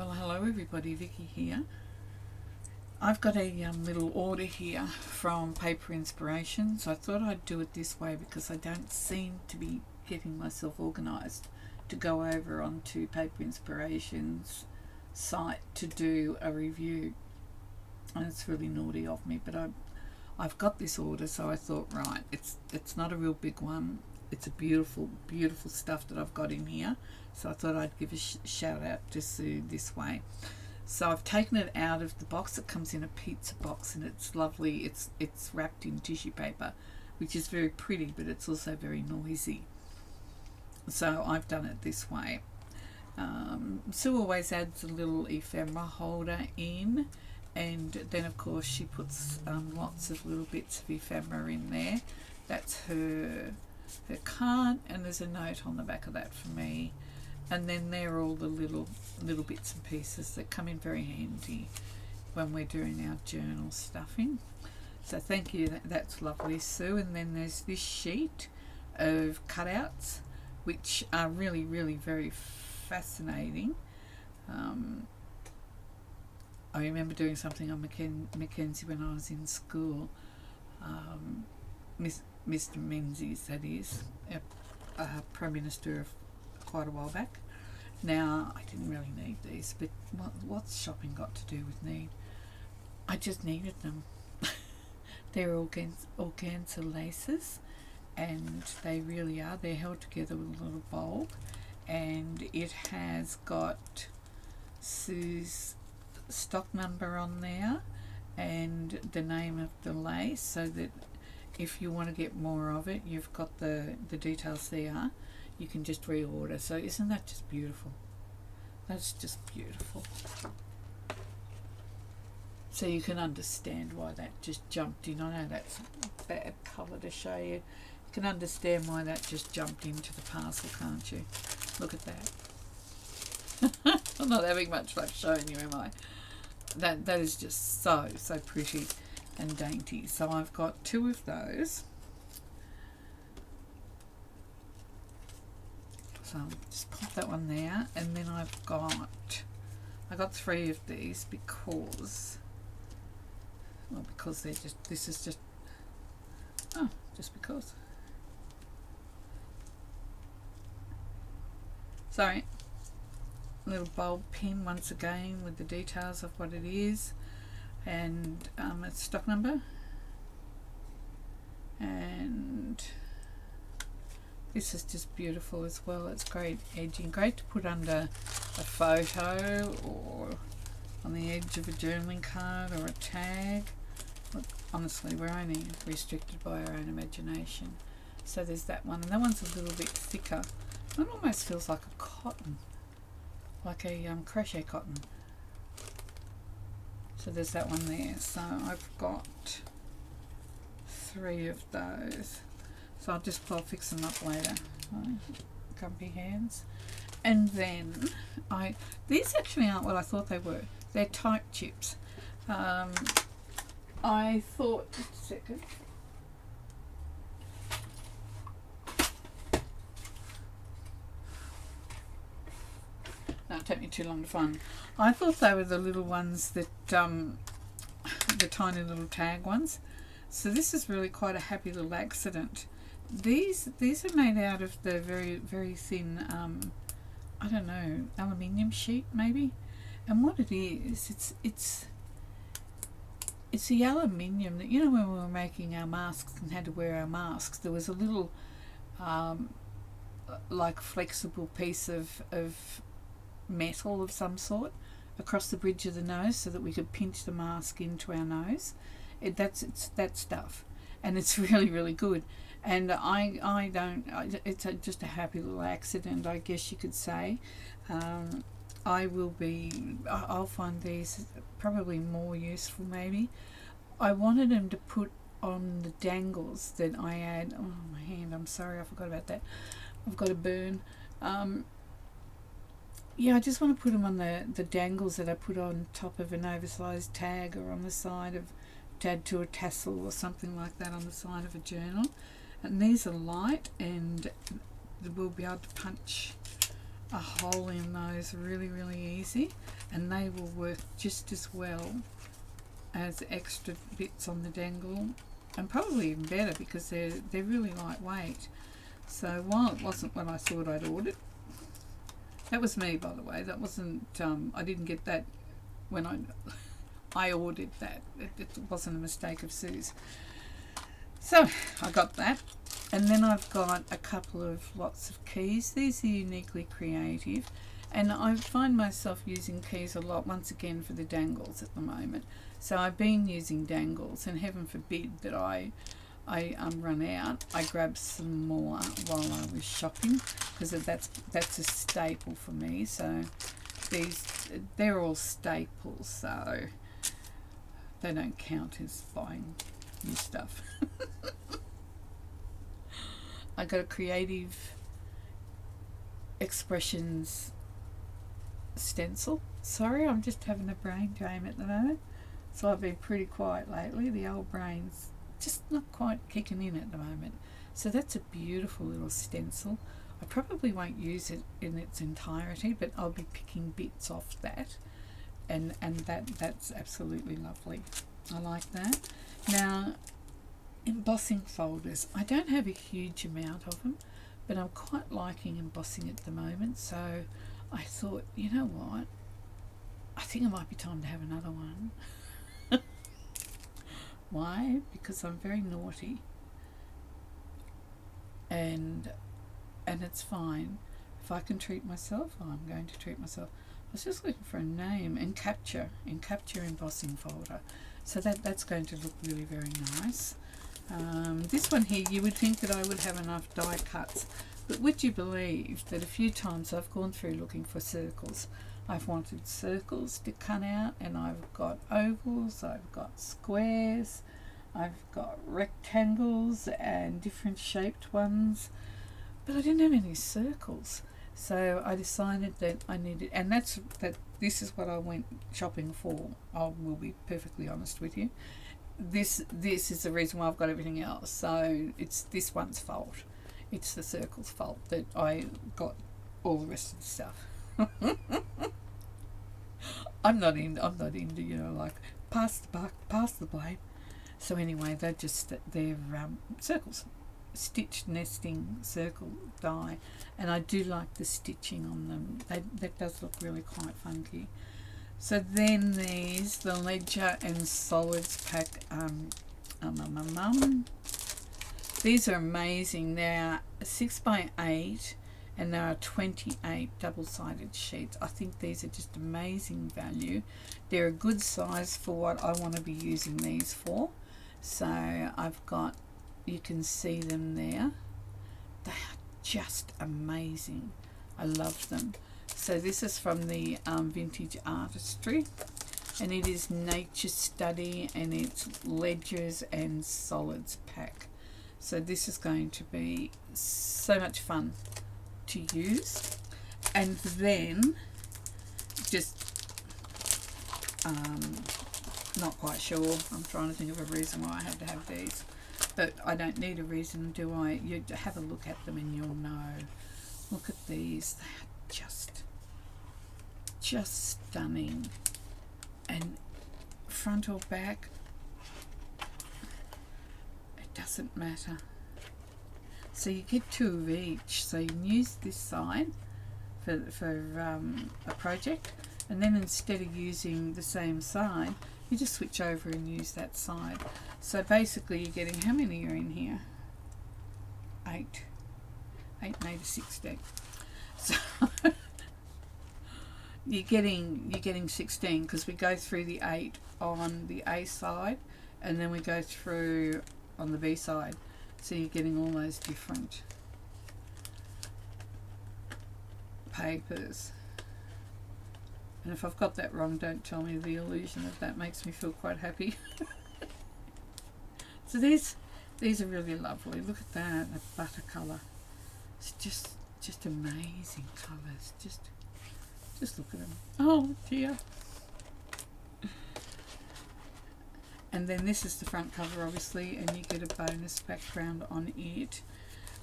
Well, hello everybody, Vicky here. I've got a little order here from Paper Inspirations. I thought I'd do it this way because I don't seem to be getting myself organised to go over onto Paper Inspirations site to do a review. And it's really naughty of me, but I've got this order, so I thought, right, it's not a real big one. It's a beautiful, beautiful stuff that I've got in here. So I thought I'd give a shout out to Sue this way. So I've taken it out of the box. It comes in a pizza box and it's lovely. It's wrapped in tissue paper, which is very pretty, but it's also very noisy. So I've done it this way. Sue always adds a little ephemera holder in, and then of course she puts lots of little bits of ephemera in there. That's her card, and there's a note on the back of that for me. And then there are all the little bits and pieces that come in very handy when we're doing our journal stuffing. So thank you, that's lovely, Sue. And then there's this sheet of cutouts, which are really, really very fascinating. I remember doing something on Mackenzie when I was in school. Mr. Menzies, that is, Prime Minister of quite a while back. Now, I didn't really need these, but what's shopping got to do with need? I just needed them. They're organza laces, and they really are. They're held together with a little bulb, and it has got Sue's stock number on there and the name of the lace, so that if you want to get more of it, you've got the details there. You can just reorder. So isn't that just beautiful? That's just beautiful. So you can understand why that just jumped in. I know that's a bad colour to show you. You can understand why that just jumped into the parcel, can't you? Look at that. I'm not having much fun showing you, am I? That is just so pretty and dainty. So I've got 2 of those. So I'll just pop that one there, and then I got 3 of these because they're just because. Sorry, little bulb pin once again with the details of what it is, and its stock number, and this is just beautiful as well. It's great edging, great to put under a photo or on the edge of a journaling card or a tag. Look, honestly, we're only restricted by our own imagination. So there's that one, and that one's a little bit thicker. It almost feels like a cotton, like a crochet cotton. So there's that one there. So I've got 3 of those. So I'll fix them up later. Grumpy hands. And then these actually aren't what I thought they were. They're type chips. I thought, just a second. No, it took me too long to find. I thought they were the little ones that, the tiny little tag ones. So this is really quite a happy little accident. These are made out of the very, very thin, I don't know, aluminium sheet maybe. And what it is, it's the aluminium that, you know, when we were making our masks and had to wear our masks, there was a little like flexible piece of metal of some sort across the bridge of the nose so that we could pinch the mask into our nose. It's that stuff, and it's really, really good. And it's just a happy little accident, I guess you could say. I'll find these probably more useful maybe. I wanted them to put on the dangles that I add. Oh, my hand, I'm sorry, I forgot about that. I've got a burn. Yeah, I just want to put them on the dangles that I put on top of an oversized tag, or on the side of, to add to a tassel or something like that on the side of a journal. And these are light, and we'll be able to punch a hole in those really easy, and they will work just as well as extra bits on the dangle, and probably even better because they're really lightweight. So while it wasn't what I thought I'd ordered, that was me, by the way. That wasn't. I didn't get that when I ordered that. It wasn't a mistake of Sue's. So I got that, and then I've got a couple of lots of keys. These are Uniquely Creative, and I find myself using keys a lot once again for the dangles at the moment. So I've been using dangles, and heaven forbid that I run out. I grabbed some more while I was shopping because that's a staple for me. So they're all staples, so they don't count as buying new stuff. I got a Creative Expressions stencil. Sorry, I'm just having a brain drain at the moment, so I've been pretty quiet lately. The old brain's just not quite kicking in at the moment. So that's a beautiful little stencil. I probably won't use it in its entirety, but I'll be picking bits off that, and that's absolutely lovely. I like that. Now, embossing folders. I don't have a huge amount of them, but I'm quite liking embossing at the moment, so I thought, you know what, I think it might be time to have another one. Why? Because I'm very naughty, and it's fine. If I can treat myself, I'm going to treat myself. I was just looking for a name. Encapture embossing folder. So that's going to look really very nice. This one here, you would think that I would have enough die cuts, but would you believe that a few times I've gone through looking for circles. I've wanted circles to cut out, and I've got ovals, I've got squares, I've got rectangles and different shaped ones, but I didn't have any circles. So I decided that I needed, and this is what I went shopping for. I will be perfectly honest with you. This is the reason why I've got everything else. So it's this one's fault. It's the circle's fault that I got all the rest of the stuff. I'm not into like pass the buck, pass the blame. So anyway, they're circles, stitched nesting circle die, and I do like the stitching on them. That does look really quite funky. So then there's the Ledger and Solids pack. These are amazing. They're 6x8, and there are 28 double-sided sheets. I think these are just amazing value. They're a good size for what I want to be using these for. So I've got, you can see them there. They are just amazing. I love them. So this is from the Vintage Artistry, and it is Nature Study, and it's Ledgers and Solids pack. So this is going to be so much fun to use. And then just not quite sure, I'm trying to think of a reason why I had to have these, but I don't need a reason, do I? You have a look at them and you'll know. Look at these. They are just stunning. And front or back, it doesn't matter. So you get two of each. So you can use this side for a project, and then instead of using the same side, you just switch over and use that side. So basically you're getting, how many are in here? 8 made a 16. So you're getting 16 because we go through the 8 on the A side, and then we go through on the B side. So you're getting all those different papers. And if I've got that wrong, don't tell me. The illusion of that makes me feel quite happy. So these are really lovely. Look at that, the butter colour. It's just amazing colours. Just look at them. Oh dear. And then this is the front cover, obviously, and you get a bonus background on it.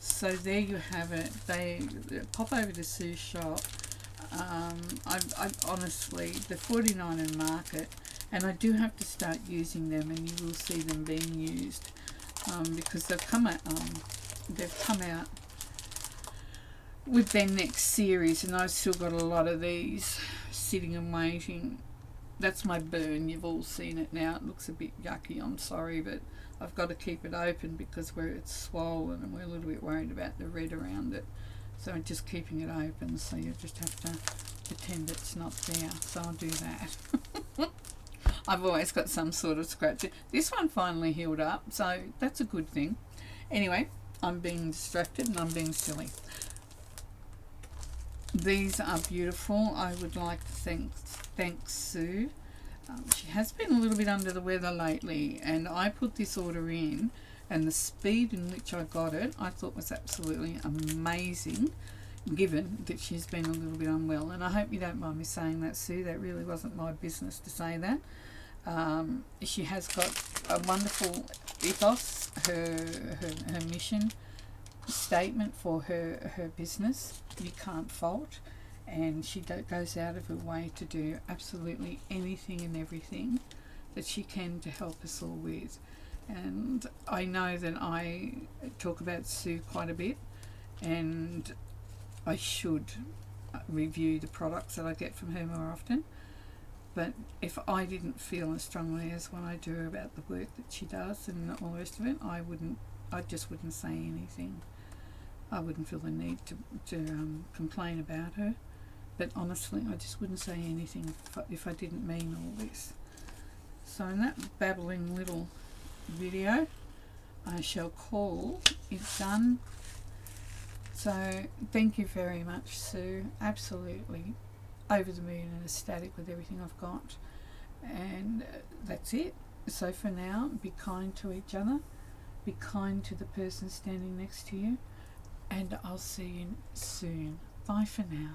So there you have it. They pop over to Sue's shop. I honestly, they're 49 in market, and I do have to start using them, and you will see them being used because they've come out with their next series, and I've still got a lot of these sitting and waiting. That's my burn. You've all seen it now. It looks a bit yucky. I'm sorry, but I've got to keep it open because where it's swollen, and we're a little bit worried about the red around it. So I'm just keeping it open, so you just have to pretend it's not there. So I'll do that. I've always got some sort of scratch. This one finally healed up, so that's a good thing. Anyway, I'm being distracted and I'm being silly. These are beautiful. I would like to thank Sue. She has been a little bit under the weather lately, and I put this order in, and the speed in which I got it I thought was absolutely amazing, given that she's been a little bit unwell. And I hope you don't mind me saying that, Sue. That really wasn't my business to say that. She has got a wonderful ethos, her mission statement for her business. You can't fault, and she goes out of her way to do absolutely anything and everything that she can to help us all with. And I know that I talk about Sue quite a bit, and I should review the products that I get from her more often. But if I didn't feel as strongly as when I do about the work that she does and all the rest of it, I just wouldn't say anything. I wouldn't feel the need to complain about her. But honestly, I just wouldn't say anything if I didn't mean all this. So in that babbling little video, I shall call it done. So thank you very much, Sue. Absolutely over the moon and ecstatic with everything I've got. And that's it. So for now, be kind to each other. Be kind to the person standing next to you. And I'll see you soon. Bye for now.